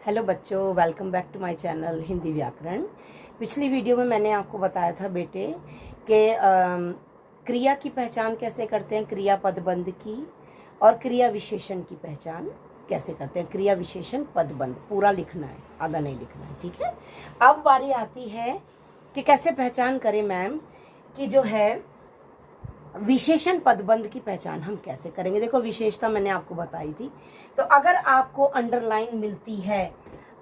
Hello बच्चों, welcome back to my channel Hindi व्याकरण। पिछली वीडियो में मैंने आपको बताया था बेटे कि क्रिया की पहचान कैसे करते हैं, क्रिया पदबंध की, और क्रिया विशेषण की पहचान कैसे करते हैं। क्रिया विशेषण पदबंध पूरा लिखना है, आधा नहीं लिखना है, ठीक है। अब बारी आती है कि कैसे पहचान करें मैम कि जो है विशेषण पदबंध की पहचान हम कैसे करेंगे। देखो, विशेषता मैंने आपको बताई थी। तो अगर आपको अंडरलाइन मिलती है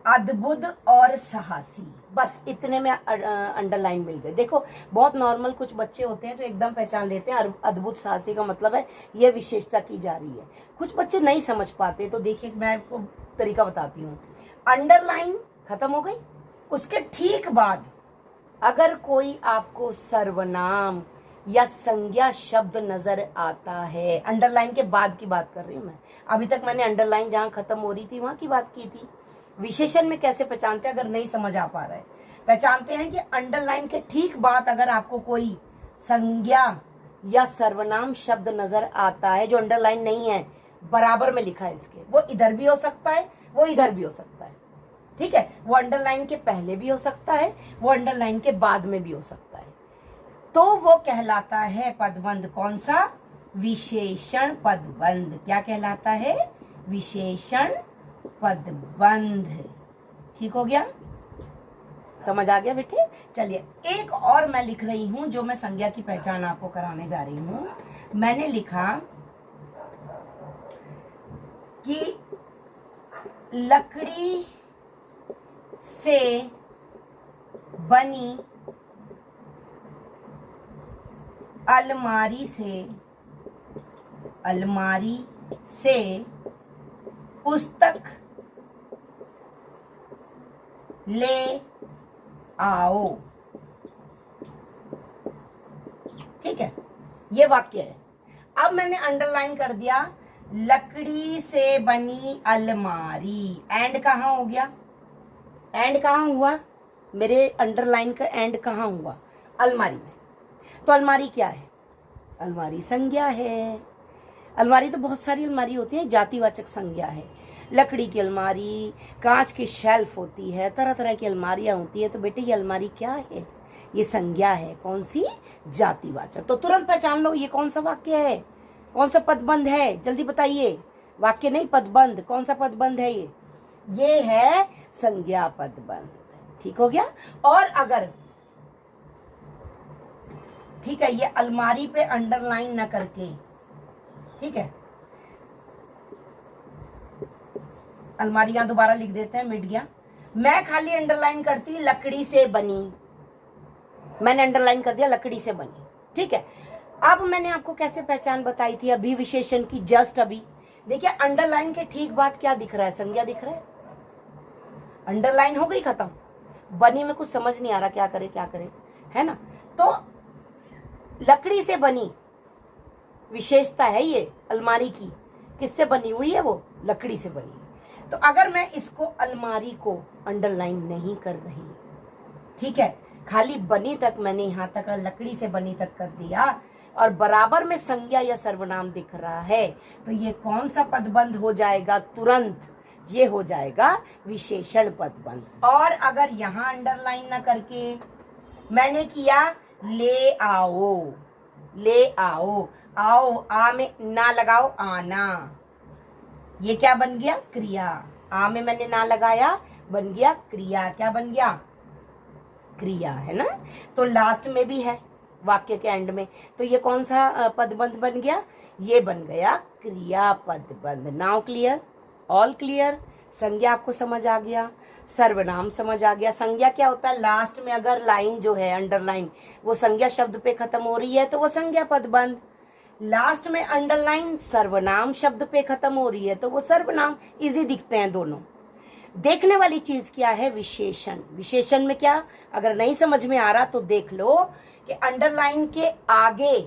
अद्भुत और साहसी, बस इतने में अंडरलाइन मिल गए। देखो, बहुत नॉर्मल कुछ बच्चे होते हैं जो एकदम पहचान लेते हैं अद्भुत साहसी का मतलब है ये विशेषता की जा रही है। कुछ बच्चे नहीं समझ पाते, तो देखिए मैं आपको तरीका बताती हूँ। अंडरलाइन खत्म हो गई, उसके ठीक बाद अगर कोई आपको सर्वनाम या संज्ञा शब्द नजर आता है, अंडरलाइन के बाद की बात कर रही हूं मैं। अभी तक मैंने अंडरलाइन जहां खत्म हो रही थी वहां की बात की थी। विशेषण में कैसे पहचानते हैं, अगर नहीं समझ आ पा रहा है, पहचानते हैं कि अंडरलाइन के ठीक बाद अगर आपको कोई संज्ञा या सर्वनाम शब्द नजर आता है जो अंडरलाइन नहीं है, बराबर में लिखा है इसके, वो इधर भी हो सकता है, वो इधर भी हो सकता है, ठीक है। वो अंडरलाइन के पहले भी हो सकता है, वो अंडरलाइन के बाद में भी हो सकता है। तो वो कहलाता है पदबंध। कौन सा? विशेषण पदबंध। क्या कहलाता है? विशेषण पदबंध। ठीक हो गया, समझ आ गया बेटे? चलिए, एक और मैं लिख रही हूं जो मैं संज्ञा की पहचान आपको कराने जा रही हूं। मैंने लिखा कि लकड़ी से बनी अलमारी से पुस्तक ले आओ। ठीक है, ये वाक्य है। अब मैंने अंडरलाइन कर दिया लकड़ी से बनी अलमारी। एंड कहां हो गया? एंड कहां हुआ? मेरे अंडरलाइन का एंड कहां हुआ? अलमारी में। तो अलमारी क्या है? अलमारी संज्ञा है। अलमारी तो बहुत सारी अलमारी होती है, जातिवाचक संज्ञा है। लकड़ी की अलमारी, कांच की शेल्फ होती है, तरह तरह की अलमारियां होती है। तो बेटे ये अलमारी क्या है? ये संज्ञा है। कौन सी? जातिवाचक। तो तुरंत पहचान लो ये कौन सा वाक्य है, कौन सा पदबंध है। जल्दी बताइए, वाक्य नहीं पदबंध। कौन सा पदबंध है ये है संज्ञा पदबंध। ठीक हो गया। और अगर ठीक है, ये अलमारी पे अंडरलाइन न करके, ठीक है, अलमारियां दोबारा लिख देते हैं, मिट गया। मैं खाली अंडरलाइन करती लकड़ी से बनी, मैंने अंडरलाइन कर दिया लकड़ी से बनी। ठीक है, अब मैंने आपको कैसे पहचान बताई थी अभी विशेषण की, जस्ट अभी। देखिए, अंडरलाइन के ठीक बाद क्या दिख रहा है? संज्ञा दिख रहा है। अंडरलाइन हो गई खत्म, बनी में कुछ समझ नहीं आ रहा, क्या करे क्या करे, है ना। तो लकड़ी से बनी विशेषता है ये अलमारी की। किससे बनी हुई है? वो लकड़ी से बनी। तो अगर मैं इसको अलमारी को अंडरलाइन नहीं कर रही, ठीक है, खाली बनी तक मैंने यहां तक लकड़ी से बनी तक कर दिया और बराबर में संज्ञा या सर्वनाम दिख रहा है, तो ये कौन सा पदबंध हो जाएगा? तुरंत ये हो जाएगा विशेषण पदबंध। और अगर यहां अंडरलाइन ना करके मैंने किया ले आओ, ले आओ, आओ, आ में ना लगाओ, आना, ये क्या बन गया? क्रिया। आ में मैंने ना लगाया, बन गया क्रिया। क्या बन गया? क्रिया, है ना। तो लास्ट में भी है, वाक्य के एंड में, तो ये कौन सा पदबंध बन गया? ये बन गया क्रिया पदबंध। Now clear? All clear? संज्ञा आपको समझ आ गया, सर्वनाम समझ आ गया। संज्ञा क्या होता है? लास्ट में अगर लाइन जो है अंडरलाइन वो संज्ञा शब्द पे खत्म हो रही है तो वो संज्ञा पदबंध। लास्ट में अंडरलाइन सर्वनाम शब्द पे खत्म हो रही है तो वो सर्वनाम। इजी दिखते हैं दोनों। देखने वाली चीज क्या है? विशेषण। विशेषण में क्या, अगर नहीं समझ में आ रहा तो देख लो कि अंडरलाइन के आगे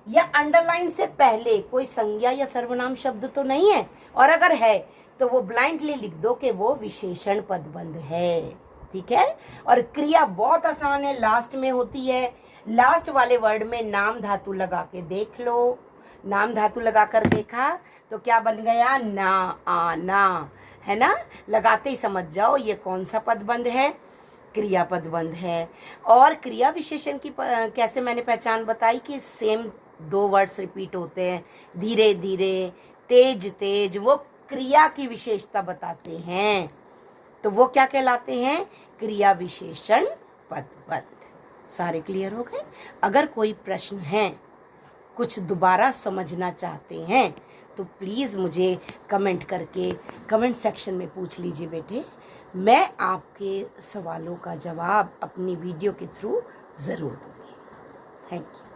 या अंडरलाइन से पहले कोई संज्ञा या सर्वनाम शब्द तो नहीं है, और अगर है तो वो ब्लाइंडली लिख दो कि वो विशेषण पदबंध है। ठीक है। और क्रिया बहुत आसान है, लास्ट में होती है। लास्ट वाले वर्ड में नाम धातु लगा के देख लो। नाम धातु लगाकर देखा तो क्या बन गया? ना, आना। है ना। लगाते ही समझ जाओ ये कौन सा पदबंध है, क्रिया पदबंध है। और क्रिया विशेषण की कैसे मैंने पहचान बताई कि सेम 2 वर्ड्स रिपीट होते हैं, धीरे धीरे, तेज तेज, वो क्रिया की विशेषता बताते हैं, तो वो क्या कहलाते हैं, क्रिया विशेषण पदबंध। सारे क्लियर हो गए। अगर कोई प्रश्न है, कुछ दोबारा समझना चाहते हैं, तो प्लीज़ मुझे कमेंट करके कमेंट सेक्शन में पूछ लीजिए बेटे। मैं आपके सवालों का जवाब अपनी वीडियो के थ्रू ज़रूर दूँगी। Thank you.